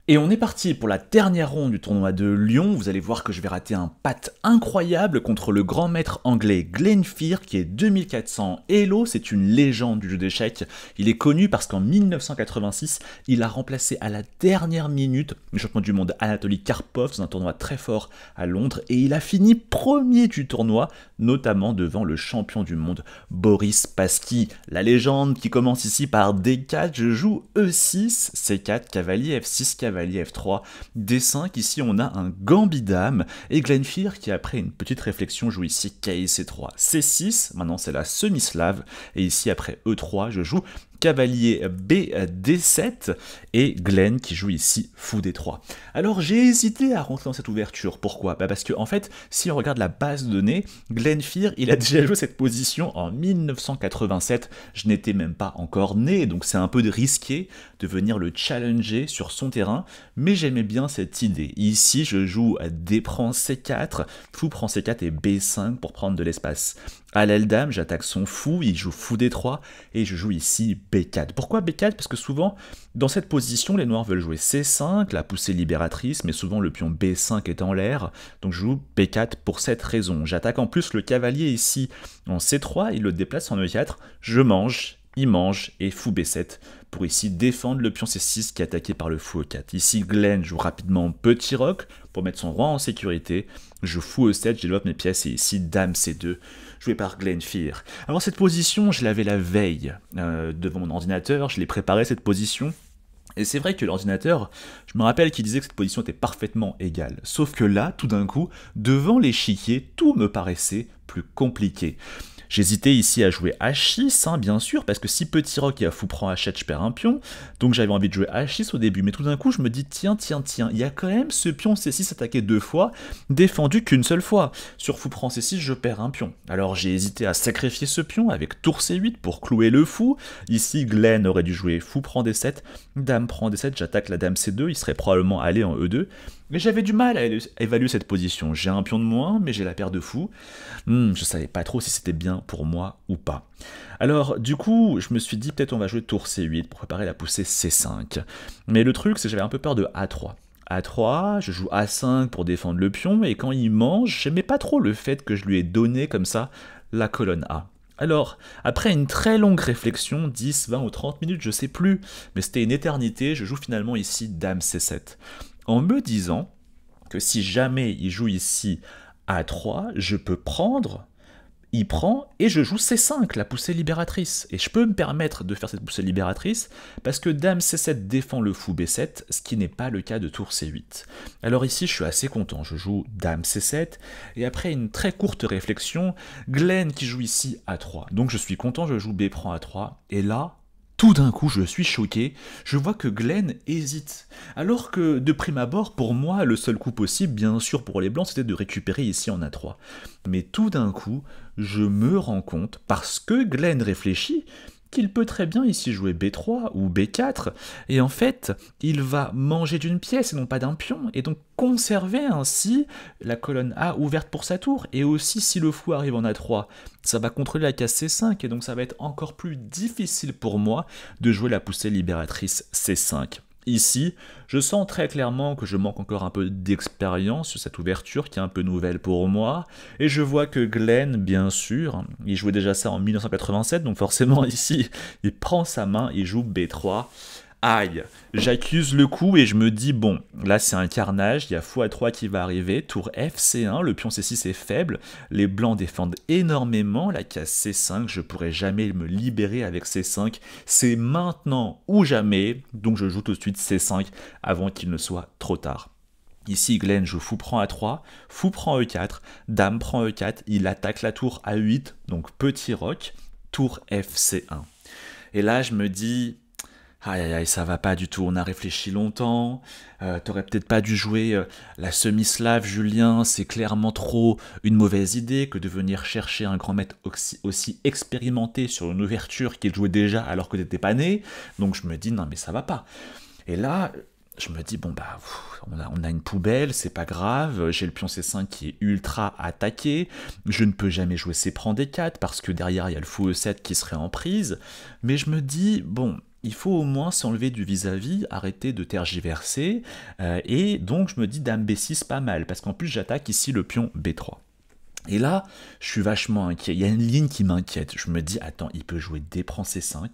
Et on est parti pour la dernière ronde du tournoi de Lyon. Vous allez voir que je vais rater un pat incroyable contre le grand maître anglais Glenn Fear qui est 2400 Elo. C'est une légende du jeu d'échecs. Il est connu parce qu'en 1986, il a remplacé à la dernière minute le champion du monde Anatoly Karpov dans un tournoi très fort à Londres. Et il a fini premier du tournoi, notamment devant le champion du monde Boris Spassky. La légende qui commence ici par D4. Je joue E6, C4, cavalier F6, cavalier F3, D5, ici on a un gambit dame, et Glenn Fear qui après une petite réflexion joue ici K C3, C6, maintenant c'est la semi-slave, et ici après E3 je joue cavalier B D7 et Glenn qui joue ici fou D3. Alors j'ai hésité à rentrer dans cette ouverture, pourquoi? Parce que en fait, si on regarde la base de données, Glenn Fear, il a déjà joué cette position en 1987, je n'étais même pas encore né, donc c'est un peu risqué de venir le challenger sur son terrain, mais j'aimais bien cette idée. Ici, je joue D prend C4, fou prend C4 et B5 pour prendre de l'espace. À l'aile dame, j'attaque son fou, il joue fou D3, et je joue ici B4. Pourquoi B4? Parce que souvent, dans cette position, les noirs veulent jouer C5, la poussée libératrice, mais souvent le pion B5 est en l'air, donc je joue B4 pour cette raison. J'attaque en plus le cavalier ici en C3, il le déplace en E4, je mange, il mange, et fou B7 pour ici défendre le pion C6 qui est attaqué par le fou E4. Ici, Glenn joue rapidement petit roc pour mettre son roi en sécurité. Je fou E7, je développe mes pièces, et ici, dame C2, joué par Glenn Fear. Alors cette position, je l'avais la veille devant mon ordinateur, je l'ai préparé cette position. Et c'est vrai que l'ordinateur, je me rappelle qu'il disait que cette position était parfaitement égale. Sauf que là, tout d'un coup, devant l'échiquier, tout me paraissait plus compliqué. J'hésitais ici à jouer H6, hein, bien sûr, parce que si petit roc et à fou prend H7, je perds un pion. Donc j'avais envie de jouer H6 au début, mais tout d'un coup, je me dis, tiens, il y a quand même ce pion C6 attaqué 2 fois, défendu qu'une seule fois. Sur fou prend C6, je perds un pion. Alors j'ai hésité à sacrifier ce pion avec tour C8 pour clouer le fou. Ici, Glenn aurait dû jouer fou prend D7, dame prend D7, j'attaque la dame C2, il serait probablement allé en E2. Mais j'avais du mal à évaluer cette position. J'ai un pion de moins, mais j'ai la paire de fou. Je savais pas trop si c'était bien pour moi ou pas. Alors, du coup, je me suis dit peut-être on va jouer tour C8 pour préparer la poussée C5. Mais le truc, c'est que j'avais un peu peur de A3. A3, je joue A5 pour défendre le pion, et quand il mange, j'aimais pas trop le fait que je lui ai donné comme ça la colonne A. Alors, après une très longue réflexion, 10, 20 ou 30 minutes, je sais plus, mais c'était une éternité, je joue finalement ici dame C7. En me disant que si jamais il joue ici A3, je peux prendre, il prend, et je joue C5, la poussée libératrice. Et je peux me permettre de faire cette poussée libératrice, parce que dame C7 défend le fou B7, ce qui n'est pas le cas de tour C8. Alors ici, je suis assez content, je joue dame C7, et après une très courte réflexion, Glenn qui joue ici A3. Donc je suis content, je joue B prend A3, et là, tout d'un coup, je suis choqué, je vois que Glenn hésite. Alors que, de prime abord, pour moi, le seul coup possible, bien sûr pour les blancs, c'était de récupérer ici en A3. Mais tout d'un coup, je me rends compte, parce que Glenn réfléchit, qu'il peut très bien ici jouer B3 ou B4, et en fait, il va manger d'une pièce et non pas d'un pion, et donc conserver ainsi la colonne A ouverte pour sa tour, et aussi si le fou arrive en A3, ça va contrôler la case C5, et donc ça va être encore plus difficile pour moi de jouer la poussée libératrice C5. Ici, je sens très clairement que je manque encore un peu d'expérience sur cette ouverture qui est un peu nouvelle pour moi, et je vois que Glenn, bien sûr, il jouait déjà ça en 1987, donc forcément ici, il prend sa main, il joue B3, aïe, j'accuse le coup et je me dis, bon, là c'est un carnage, il y a fou A3 qui va arriver, tour F C1, le pion C6 est faible, les blancs défendent énormément, la case C5, je pourrais jamais me libérer avec C5, c'est maintenant ou jamais, donc je joue tout de suite C5 avant qu'il ne soit trop tard. Ici, Glenn joue fou prend A3, fou prend E4, dame prend E4, il attaque la tour A8, donc petit roc, tour FC1. Et là, je me dis, aïe aïe aïe, ça va pas du tout, on a réfléchi longtemps, t'aurais peut-être pas dû jouer la semi-slave, Julien, c'est clairement trop une mauvaise idée que de venir chercher un grand maître aussi expérimenté sur une ouverture qu'il jouait déjà alors que t'étais pas né, donc je me dis, non mais ça va pas. Et là, je me dis, bon bah, on a une poubelle, c'est pas grave, j'ai le pion C5 qui est ultra attaqué, je ne peux jamais jouer C prend D4 parce que derrière il y a le fou E7 qui serait en prise, mais je me dis, bon, il faut au moins s'enlever du vis-à-vis, arrêter de tergiverser, et donc je me dis dame B6 pas mal, parce qu'en plus j'attaque ici le pion B3. Et là, je suis vachement inquiet. Il y a une ligne qui m'inquiète. Je me dis, attends, il peut jouer D prend C5.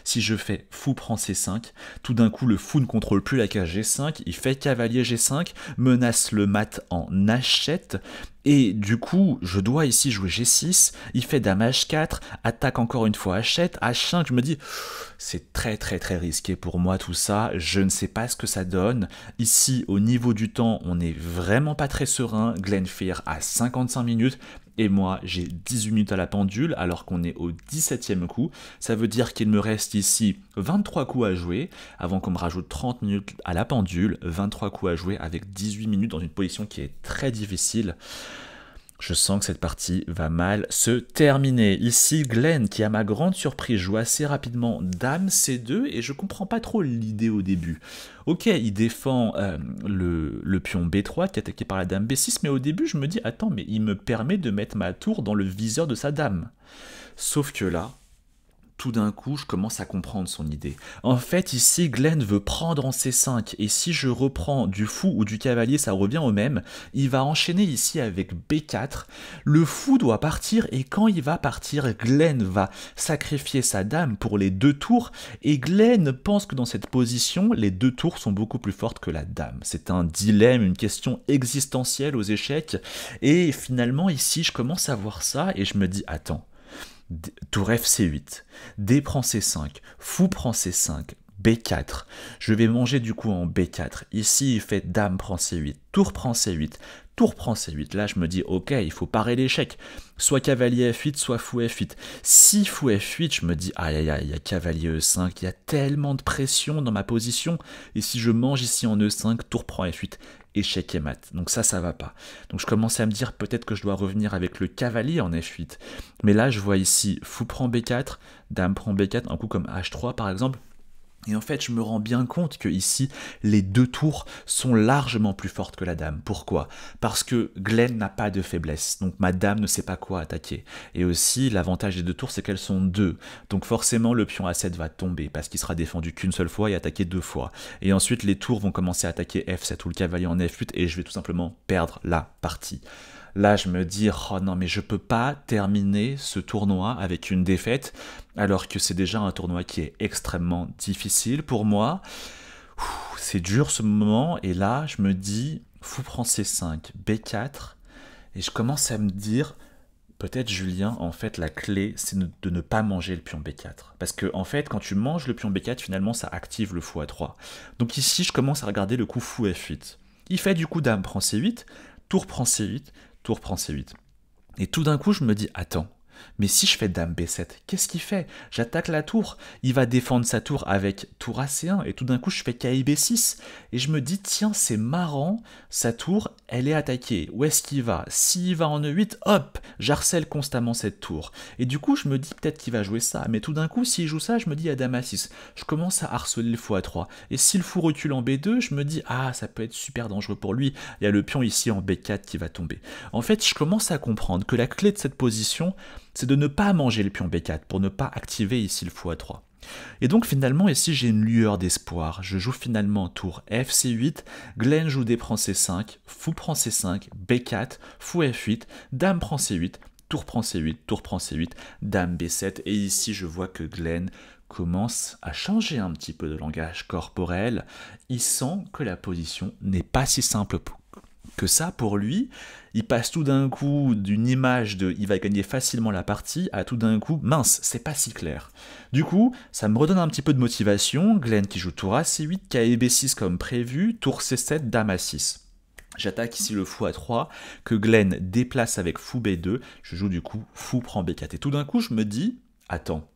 Si je fais fou prend C5, tout d'un coup, le fou ne contrôle plus la case G5. Il fait cavalier G5, menace le mat en H7. Et du coup, je dois ici jouer G6. Il fait dame H4, attaque encore une fois H7, H5. Je me dis, c'est très très très risqué pour moi tout ça. Je ne sais pas ce que ça donne. Ici, au niveau du temps, on n'est vraiment pas très serein. Glenn Fear a 55 minutes. Et moi, j'ai 18 minutes à la pendule, alors qu'on est au 17e coup. Ça veut dire qu'il me reste ici 23 coups à jouer, avant qu'on me rajoute 30 minutes à la pendule, 23 coups à jouer avec 18 minutes dans une position qui est très difficile. Je sens que cette partie va mal se terminer. Ici, Glenn, qui à ma grande surprise joue assez rapidement dame C2, et je comprends pas trop l'idée au début. Ok, il défend le pion B3 qui est attaqué par la dame B6, mais au début je me dis, attends, mais il me permet de mettre ma tour dans le viseur de sa dame. Sauf que là, tout d'un coup, je commence à comprendre son idée. En fait, ici, Glenn veut prendre en C5, et si je reprends du fou ou du cavalier, ça revient au même. Il va enchaîner ici avec B4. Le fou doit partir, et quand il va partir, Glenn va sacrifier sa dame pour les 2 tours, et Glenn pense que dans cette position, les 2 tours sont beaucoup plus fortes que la dame. C'est un dilemme, une question existentielle aux échecs, et finalement, ici, je commence à voir ça, et je me dis, attends, tour F-C8, D prend C5, fou prend C5, B4, je vais manger du coup en B4, ici il fait dame prend C8, tour prend C8, tour prend C8, là je me dis ok, il faut parer l'échec, soit cavalier F8, soit fou F8, si fou F8, je me dis aïe aïe aïe, il y a cavalier E5, il y a tellement de pression dans ma position, et si je mange ici en E5, tour prend F8, échec et mat. Donc ça va pas. Donc je commençais à me dire peut-être que je dois revenir avec le cavalier en F8. Mais là, je vois ici fou prend B4, dame prend B4, un coup comme H3 par exemple. Et en fait, je me rends bien compte que ici, les 2 tours sont largement plus fortes que la dame. Pourquoi? Parce que Glenn n'a pas de faiblesse, donc ma dame ne sait pas quoi attaquer. Et aussi, l'avantage des 2 tours, c'est qu'elles sont 2. Donc forcément, le pion A7 va tomber, parce qu'il sera défendu qu'une seule fois et attaqué 2 fois. Et ensuite, les tours vont commencer à attaquer F7 ou le cavalier en F8, et je vais tout simplement perdre la partie. Là, je me dis, oh non, mais je peux pas terminer ce tournoi avec une défaite, alors que c'est déjà un tournoi qui est extrêmement difficile pour moi. C'est dur ce moment, et là, je me dis, fou prend C5, B4, et je commence à me dire, peut-être Julien, en fait, la clé, c'est de ne pas manger le pion B4. Parce que, en fait, quand tu manges le pion B4, finalement, ça active le fou A3. Donc ici, je commence à regarder le coup fou F8. Il fait du coup dame prend C8, tour prend C8, tour prend C8. Et tout d'un coup, je me dis, attends, mais si je fais dame B7, qu'est-ce qu'il fait? J'attaque la tour, il va défendre sa tour avec tour AC1, et tout d'un coup, je fais KIB6. Et je me dis, tiens, c'est marrant, sa tour, elle est attaquée. Où est-ce qu'il va? S'il va en E8, hop, j'harcèle constamment cette tour. Et du coup, je me dis peut-être qu'il va jouer ça. Mais tout d'un coup, s'il joue ça, je me dis, à dame A6. Je commence à harceler le fou A3. Et si le fou recule en B2, je me dis, ah, ça peut être super dangereux pour lui. Il y a le pion ici en B4 qui va tomber. En fait, je commence à comprendre que la clé de cette position, c'est de ne pas manger le pion B4 pour ne pas activer ici le fou A3. Et donc finalement ici j'ai une lueur d'espoir, je joue finalement tour FC8, Glenn joue D prend C5, fou prend C5, B4, fou F8, dame prend C8, tour prend C8, tour prend C8, dame B7, et ici je vois que Glenn commence à changer un petit peu de langage corporel, il sent que la position n'est pas si simple que ça pour lui. Il passe tout d'un coup d'une image de il va gagner facilement la partie à tout d'un coup mince, c'est pas si clair. Du coup, ça me redonne un petit peu de motivation. Glenn qui joue tour A6, KIB6 comme prévu, tour C7, dame A6. J'attaque ici le fou A3 que Glenn déplace avec fou B2. Je joue du coup fou prend B4. Et tout d'un coup, je me dis attends,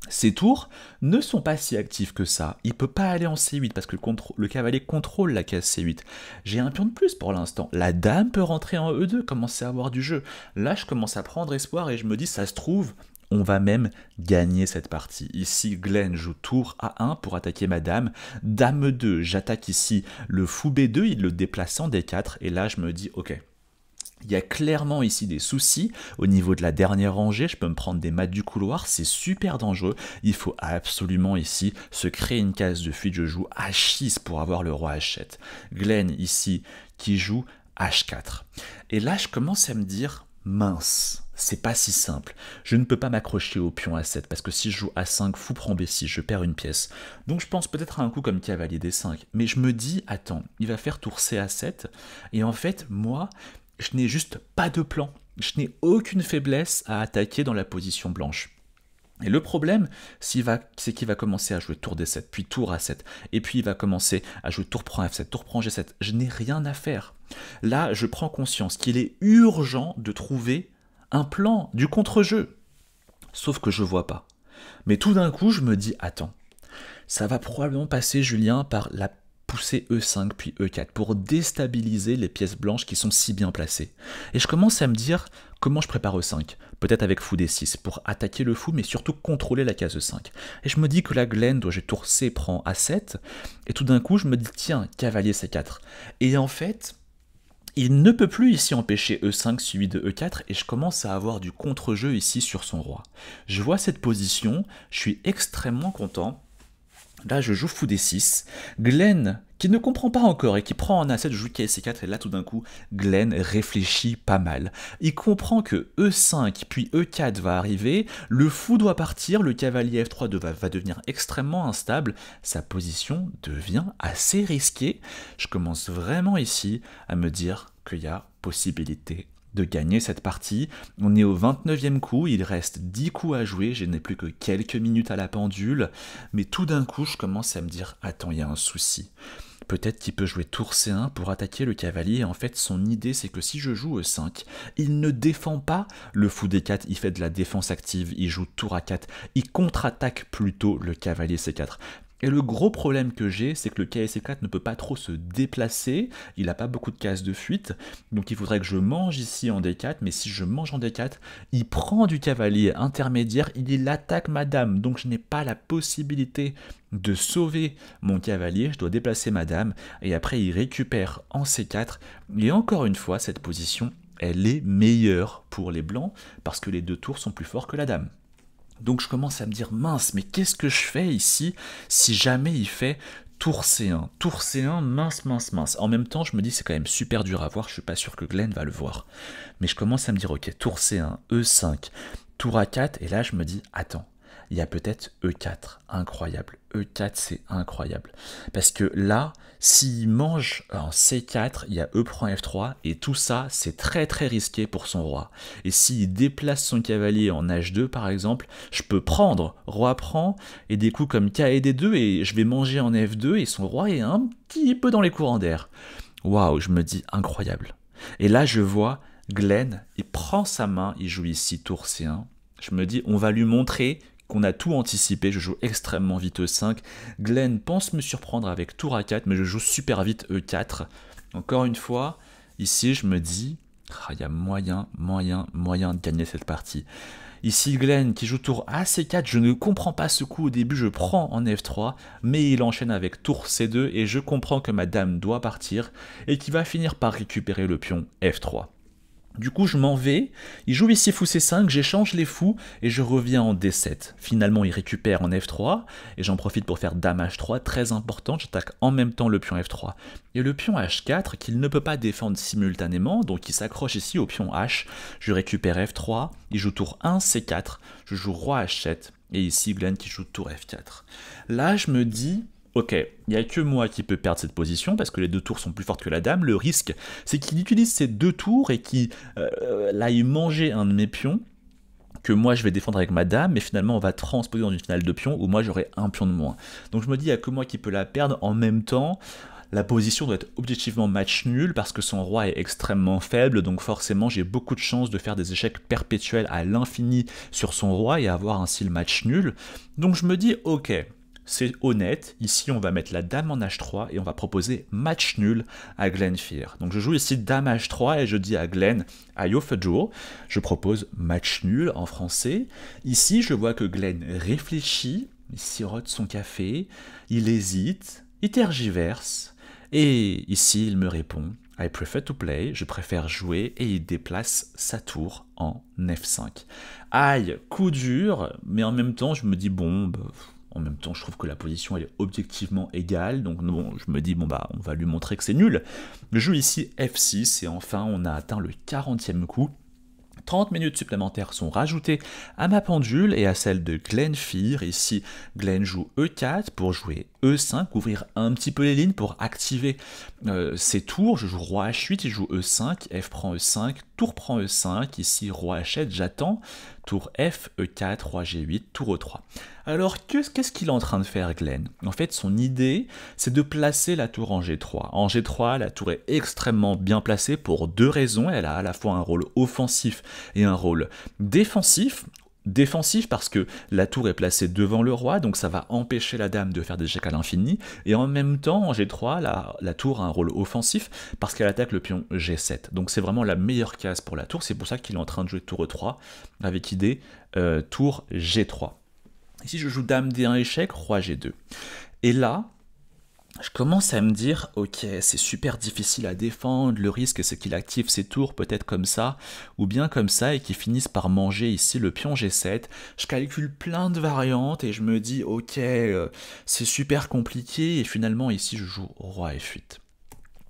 ces tours ne sont pas si actifs que ça. Il ne peut pas aller en C8 parce que le cavalier contrôle la case C8. J'ai un pion de plus pour l'instant. La dame peut rentrer en E2, commencer à avoir du jeu. Là, je commence à prendre espoir et je me dis, ça se trouve, on va même gagner cette partie. Ici, Glenn joue tour A1 pour attaquer ma dame. Dame E2, j'attaque ici le fou B2, il le déplace en D4. Et là, je me dis, ok, Il y a clairement ici des soucis au niveau de la dernière rangée, je peux me prendre des mates du couloir, c'est super dangereux. Il faut absolument ici se créer une case de fuite, je joue H6 pour avoir le roi H7. Glenn ici qui joue H4. Et là je commence à me dire, mince, c'est pas si simple. Je ne peux pas m'accrocher au pion A7 parce que si je joue A5, fou prend B6, je perds une pièce. Donc je pense peut-être à un coup comme cavalier D5. Mais je me dis, attends, il va faire tour C A7 et en fait, moi, je n'ai juste pas de plan. Je n'ai aucune faiblesse à attaquer dans la position blanche. Et le problème, c'est qu'il va commencer à jouer tour D7, puis tour A7, et puis il va commencer à jouer tour prend F7, tour prend G7. Je n'ai rien à faire. Là, je prends conscience qu'il est urgent de trouver un plan du contre-jeu. Sauf que je vois pas. Mais tout d'un coup, je me dis, attends, ça va probablement passer, Julien, par la pousser E5 puis E4 pour déstabiliser les pièces blanches qui sont si bien placées. Et je commence à me dire comment je prépare E5, peut-être avec fou D6 pour attaquer le fou mais surtout contrôler la case E5. Et je me dis que la Glenn doit jouer tour C prend A7 et tout d'un coup je me dis tiens cavalier C4. Et en fait il ne peut plus ici empêcher E5 suivi de E4 et je commence à avoir du contre-jeu ici sur son roi. Je vois cette position, je suis extrêmement content. Là, je joue fou D6. Glenn, qui ne comprend pas encore et qui prend en A7, je joue KC4 et là, tout d'un coup, Glenn réfléchit pas mal. Il comprend que E5 puis E4 va arriver, le fou doit partir, le cavalier F3 va devenir extrêmement instable, sa position devient assez risquée. Je commence vraiment ici à me dire qu'il y a possibilité de gagner cette partie. On est au 29e coup, il reste 10 coups à jouer, je n'ai plus que quelques minutes à la pendule, mais tout d'un coup je commence à me dire, attends, il y a un souci. Peut-être qu'il peut jouer tour C1 pour attaquer le cavalier, en fait son idée c'est que si je joue E5, il ne défend pas le fou D4, il fait de la défense active, il joue tour A4, il contre-attaque plutôt le cavalier C4. Et le gros problème que j'ai, c'est que le KC4 ne peut pas trop se déplacer, il n'a pas beaucoup de cases de fuite, donc il faudrait que je mange ici en D4, mais si je mange en D4, il prend du cavalier intermédiaire, il attaque ma dame, donc je n'ai pas la possibilité de sauver mon cavalier, je dois déplacer ma dame, et après il récupère en C4, et encore une fois, cette position, elle est meilleure pour les blancs, parce que les deux tours sont plus forts que la dame. Donc je commence à me dire, mince, mais qu'est-ce que je fais ici si jamais il fait tour C1 ? Tour C1, mince, mince, mince. En même temps, je me dis, c'est quand même super dur à voir, je suis pas sûr que Glenn va le voir. Mais je commence à me dire, ok, tour C1, E5, tour A4, et là je me dis, attends, il y a peut-être E4, incroyable. E4, c'est incroyable. Parce que là, s'il mange en C4, il y a E prend F3, et tout ça, c'est très très risqué pour son roi. Et s'il déplace son cavalier en H2, par exemple, je peux prendre roi prend, et des coups comme K et D2, et je vais manger en F2, et son roi est un petit peu dans les courants d'air. Waouh, je me dis, incroyable. Et là, je vois Glenn, il prend sa main, il joue ici tour C1. Je me dis, on va lui montrer qu'on a tout anticipé, je joue extrêmement vite E5. Glenn pense me surprendre avec tour A4, mais je joue super vite E4. Encore une fois, ici je me dis, il y a moyen de gagner cette partie. Ici Glenn qui joue tour AC4, je ne comprends pas ce coup au début, je prends en F3, mais il enchaîne avec tour C2 et je comprends que ma dame doit partir et qu'il va finir par récupérer le pion F3. Du coup, je m'en vais, il joue ici fou C5, j'échange les fous et je reviens en D7. Finalement, il récupère en F3 et j'en profite pour faire dame H3, très important, j'attaque en même temps le pion F3. Et le pion H4 qu'il ne peut pas défendre simultanément, donc il s'accroche ici au pion H, je récupère F3, il joue tour 1 C4, je joue roi H7 et ici Glenn qui joue tour F4. Là, je me dis, ok, il n'y a que moi qui peux perdre cette position parce que les deux tours sont plus fortes que la dame. Le risque, c'est qu'il utilise ces deux tours et qu'il aille manger un de mes pions que moi je vais défendre avec ma dame, mais finalement on va transposer dans une finale de pions où moi j'aurai un pion de moins. Donc je me dis, il n'y a que moi qui peux la perdre. En même temps, la position doit être objectivement match nul parce que son roi est extrêmement faible, donc forcément j'ai beaucoup de chances de faire des échecs perpétuels à l'infini sur son roi et avoir ainsi le match nul. Donc je me dis, ok, c'est honnête, ici on va mettre la dame en H3 et on va proposer match nul à Glenn Fear. Donc je joue ici dame H3 et je dis à Glenn, Ayofajo, je propose match nul en français. Ici je vois que Glenn réfléchit, il sirote son café, il hésite, il tergiverse, et ici il me répond, I prefer to play, je préfère jouer, et il déplace sa tour en F5. Aïe, coup dur, mais en même temps, je me dis, bon, bah, en même temps, je trouve que la position, elle est objectivement égale, donc bon, je me dis, bon, bah, on va lui montrer que c'est nul. Je joue ici F6, et enfin, on a atteint le 40e coup. 30 minutes supplémentaires sont rajoutées à ma pendule et à celle de Glenn Fear. Ici, Glenn joue E4 pour jouer E5, ouvrir un petit peu les lignes pour activer ses tours. Je joue Roi H8, il joue E5, F prend E5, tour prend E5, ici Roi H7, j'attends, tour F, E4, Roi G8, tour E3. Alors, qu'est-ce qu'il est en train de faire, Glenn? En fait, son idée, c'est de placer la tour en G3. En G3, la tour est extrêmement bien placée pour deux raisons. Elle a à la fois un rôle offensif et un rôle défensif. Défensif parce que la tour est placée devant le roi, donc ça va empêcher la dame de faire des échecs à l'infini, et en même temps, en G3, la tour a un rôle offensif parce qu'elle attaque le pion G7. Donc c'est vraiment la meilleure case pour la tour, c'est pour ça qu'il est en train de jouer tour E3, avec idée tour G3. Ici je joue dame D1 échec, roi G2. Et là, je commence à me dire, ok, c'est super difficile à défendre, le risque c'est qu'il active ses tours peut-être comme ça, ou bien comme ça, et qu'il finisse par manger ici le pion G7. Je calcule plein de variantes et je me dis, ok, c'est super compliqué, et finalement ici je joue roi F8.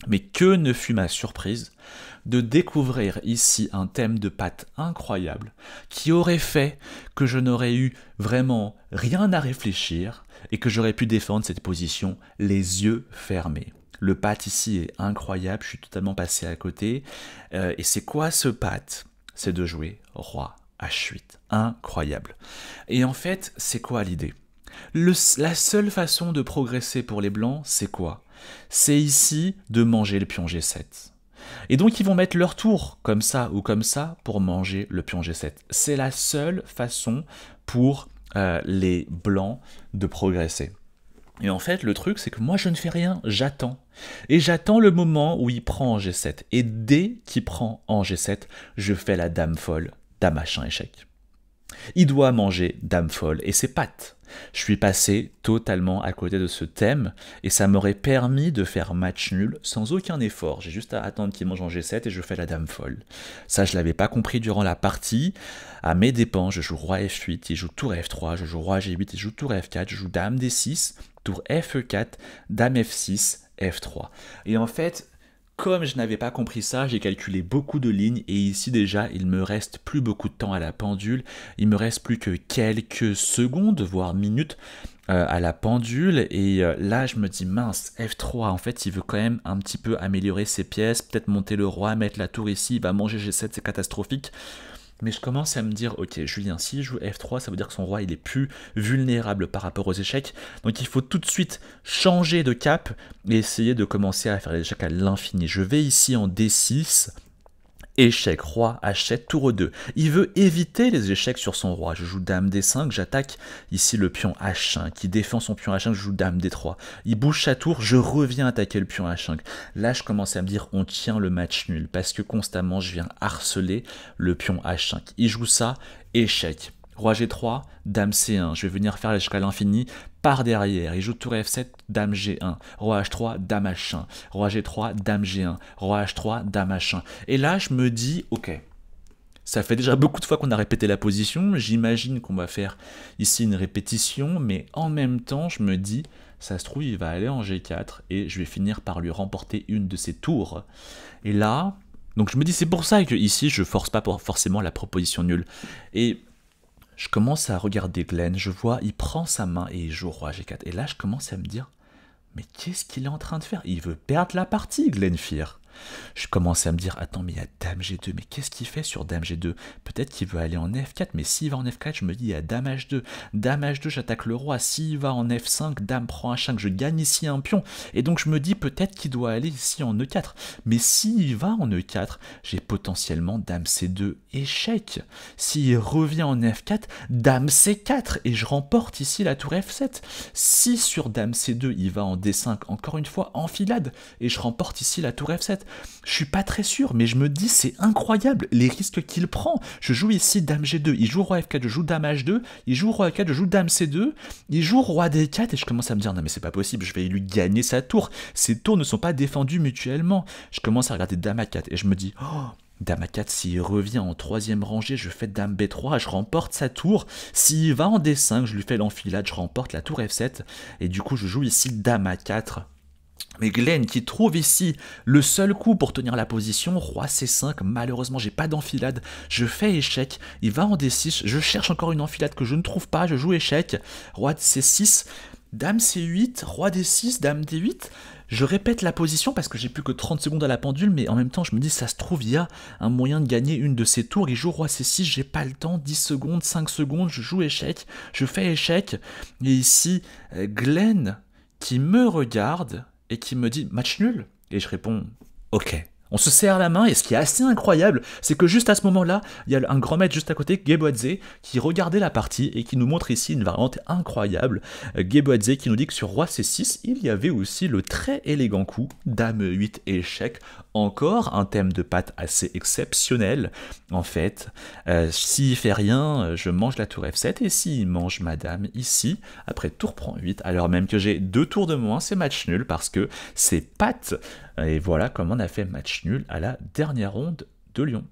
Mais que ne fut ma surprise de découvrir ici un thème de patte incroyable qui aurait fait que je n'aurais eu vraiment rien à réfléchir et que j'aurais pu défendre cette position les yeux fermés. Le patte ici est incroyable, je suis totalement passé à côté. Et c'est quoi ce patte? C'est de jouer roi H8. Incroyable. Et en fait, c'est quoi l'idée? La seule façon de progresser pour les blancs, c'est quoi? C'est ici de manger le pion G7. Et donc ils vont mettre leur tour comme ça ou comme ça pour manger le pion G7. C'est la seule façon pour les blancs de progresser. Et en fait, le truc, c'est que moi, je ne fais rien, j'attends. Et j'attends le moment où il prend en G7. Et dès qu'il prend en G7, je fais la dame folle, dame H1 échec. Il doit manger dame folle et c'est pattes. Je suis passé totalement à côté de ce thème et ça m'aurait permis de faire match nul sans aucun effort. J'ai juste à attendre qu'il mange en G7 et je fais la dame folle. Ça, je ne l'avais pas compris durant la partie. À mes dépens, je joue roi F8, il joue tour F3, je joue roi G8, il joue tour F4, je joue dame D6, tour FE4, dame F6, F3. Et en fait, comme je n'avais pas compris ça, j'ai calculé beaucoup de lignes et ici déjà, il me reste plus beaucoup de temps à la pendule. Il me reste plus que quelques secondes, voire minutes à la pendule. Et là, je me dis, mince, F3, en fait, il veut quand même un petit peu améliorer ses pièces, peut-être monter le roi, mettre la tour ici, il va manger G7, c'est catastrophique. Mais je commence à me dire, ok, Julien, s'il joue F3, ça veut dire que son roi, il est plus vulnérable par rapport aux échecs. Donc il faut tout de suite changer de cap et essayer de commencer à faire les échecs à l'infini. Je vais ici en D6, échec, roi H7, tour E2. Il veut éviter les échecs sur son roi. Je joue dame D5, j'attaque ici le pion H5. Qui défend son pion H5, je joue dame D3. Il bouge sa tour, je reviens attaquer le pion H5. Là, je commence à me dire, on tient le match nul. Parce que constamment, je viens harceler le pion H5. Il joue ça, échec. Roi G3, dame C1. Je vais venir faire l'échec à l'infini par derrière. Il joue tour F7, dame G1. Roi H3, dame H1. Roi G3, dame G1. Roi H3, dame H1. Et là, je me dis, ok, ça fait déjà beaucoup de fois qu'on a répété la position. J'imagine qu'on va faire ici une répétition. Mais en même temps, je me dis, ça se trouve, il va aller en G4 et je vais finir par lui remporter une de ses tours. Et là, donc je me dis, c'est pour ça que ici, je force pas forcément la proposition nulle. Et je commence à regarder Glenn, je vois, il prend sa main et il joue roi G4. Et là, je commence à me dire, mais qu'est-ce qu'il est en train de faire? Il veut perdre la partie, Glenn Fear. Je commence à me dire, attends, mais il y a dame G2, mais qu'est-ce qu'il fait sur dame G2? Peut-être qu'il veut aller en F4, mais s'il va en F4, je me dis, il y a dame H2. Dame H2, j'attaque le roi. S'il va en F5, dame prend H5, je gagne ici un pion. Et donc je me dis, peut-être qu'il doit aller ici en E4. Mais s'il va en E4, j'ai potentiellement dame C2, échec. S'il revient en F4, dame C4, et je remporte ici la tour F7. Si sur dame C2, il va en D5, encore une fois, enfilade, et je remporte ici la tour F7. Je suis pas très sûr, mais je me dis c'est incroyable les risques qu'il prend. Je joue ici Dame G2, il joue Roi F4, je joue Dame H2, il joue Roi F4, je joue Dame C2, il joue Roi D4 et je commence à me dire non mais c'est pas possible, je vais lui gagner sa tour. Ces tours ne sont pas défendus mutuellement. Je commence à regarder Dame A4 et je me dis oh, Dame A4, s'il revient en troisième rangée, je fais Dame B3, je remporte sa tour. S'il va en D5, je lui fais l'enfilade, je remporte la tour F7. Et du coup, je joue ici Dame A4. Mais Glenn qui trouve ici le seul coup pour tenir la position, Roi C5, malheureusement j'ai pas d'enfilade, je fais échec, il va en D6, je cherche encore une enfilade que je ne trouve pas, je joue échec, Roi C6, Dame C8, Roi D6, Dame D8, je répète la position parce que j'ai plus que 30 secondes à la pendule, mais en même temps je me dis ça se trouve il y a un moyen de gagner une de ces tours, il joue Roi C6, j'ai pas le temps, 10 secondes, 5 secondes, je joue échec, je fais échec, et ici Glenn qui me regarde et qui me dit match nul, et je réponds ok. On se serre la main, et ce qui est assez incroyable, c'est que juste à ce moment-là, il y a un grand maître juste à côté, Geboadze, qui regardait la partie et qui nous montre ici une variante incroyable. Geboadze qui nous dit que sur Roi C6, il y avait aussi le très élégant coup Dame 8 échec. Encore un thème de patte assez exceptionnel. En fait, s'il fait rien, je mange la tour F7, et s'il mange ma dame ici, après tour prend 8, alors même que j'ai 2 tours de moins, c'est match nul parce que c'est patte. Et voilà comment on a fait match nul à la dernière ronde de Lyon.